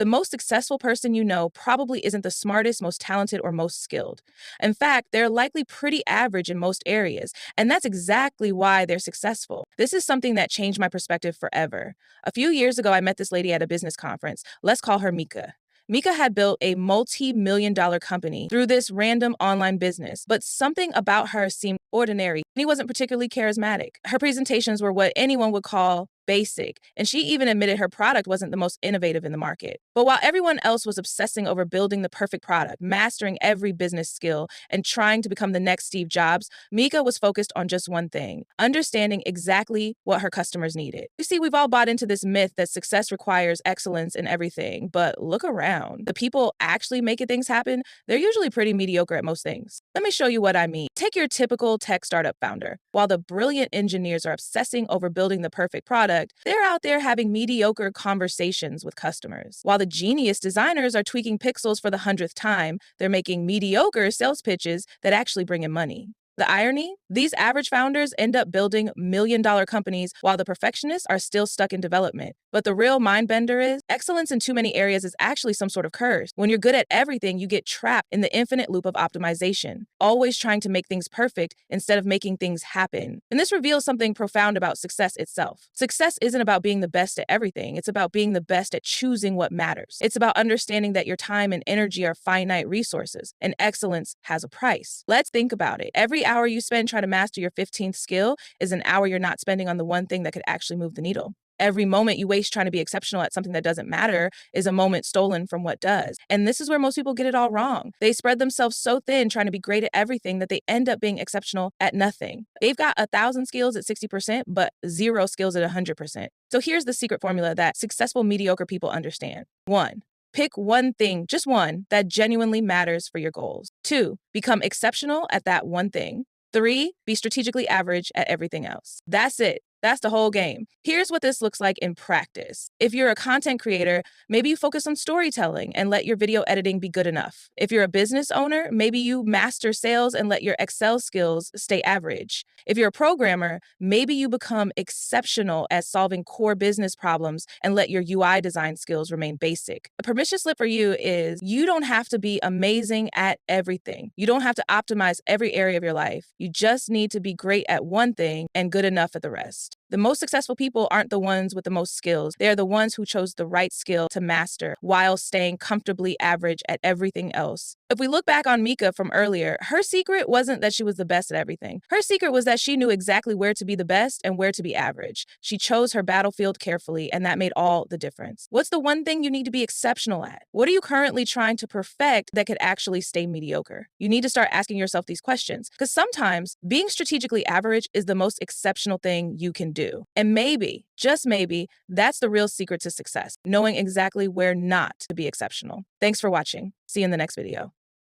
The most successful person you know probably isn't the smartest, most talented, or most skilled. In fact, they're likely pretty average in most areas, and that's exactly why they're successful. This is something that changed my perspective forever. A few years ago, I met this lady at a business conference. Let's call her Mika. Mika had built a multi-million-dollar company through this random online business, but something about her seemed ordinary. He wasn't particularly charismatic. Her presentations were what anyone would call basic, and she even admitted her product wasn't the most innovative in the market. But while everyone else was obsessing over building the perfect product, mastering every business skill, and trying to become the next Steve Jobs, Mika was focused on just one thing: understanding exactly what her customers needed. You see, we've all bought into this myth that success requires excellence in everything, but look around. The people actually making things happen, they're usually pretty mediocre at most things. Let me show you what I mean. Take your typical tech startup founder. While the brilliant engineers are obsessing over building the perfect product, they're out there having mediocre conversations with customers. While the genius designers are tweaking pixels for the 100th time, they're making mediocre sales pitches that actually bring in money. The irony? These average founders end up building million-dollar companies while the perfectionists are still stuck in development. But the real mind bender is, excellence in too many areas is actually some sort of curse. When you're good at everything, you get trapped in the infinite loop of optimization, always trying to make things perfect instead of making things happen. And this reveals something profound about success itself. Success isn't about being the best at everything. It's about being the best at choosing what matters. It's about understanding that your time and energy are finite resources, and excellence has a price. Let's think about it. Every hour you spend trying to master your 15th skill is an hour you're not spending on the one thing that could actually move the needle. Every moment you waste trying to be exceptional at something that doesn't matter is a moment stolen from what does. And this is where most people get it all wrong. They spread themselves so thin trying to be great at everything that they end up being exceptional at nothing. They've got 1,000 skills at 60%, but 0 skills at 100%. So here's the secret formula that successful mediocre people understand. 1. Pick one thing, just one, that genuinely matters for your goals. 2. Become exceptional at that one thing. 3. Be strategically average at everything else. That's it. That's the whole game. Here's what this looks like in practice. If you're a content creator, maybe you focus on storytelling and let your video editing be good enough. If you're a business owner, maybe you master sales and let your Excel skills stay average. If you're a programmer, maybe you become exceptional at solving core business problems and let your UI design skills remain basic. A permission slip for you is you don't have to be amazing at everything. You don't have to optimize every area of your life. You just need to be great at one thing and good enough at the rest. The most successful people aren't the ones with the most skills. They are the ones who chose the right skill to master while staying comfortably average at everything else. If we look back on Mika from earlier, her secret wasn't that she was the best at everything. Her secret was that she knew exactly where to be the best and where to be average. She chose her battlefield carefully, and that made all the difference. What's the one thing you need to be exceptional at? What are you currently trying to perfect that could actually stay mediocre? You need to start asking yourself these questions, because sometimes being strategically average is the most exceptional thing you can do. And maybe, just maybe, that's the real secret to success, knowing exactly where not to be exceptional. Thanks for watching. See you in the next video.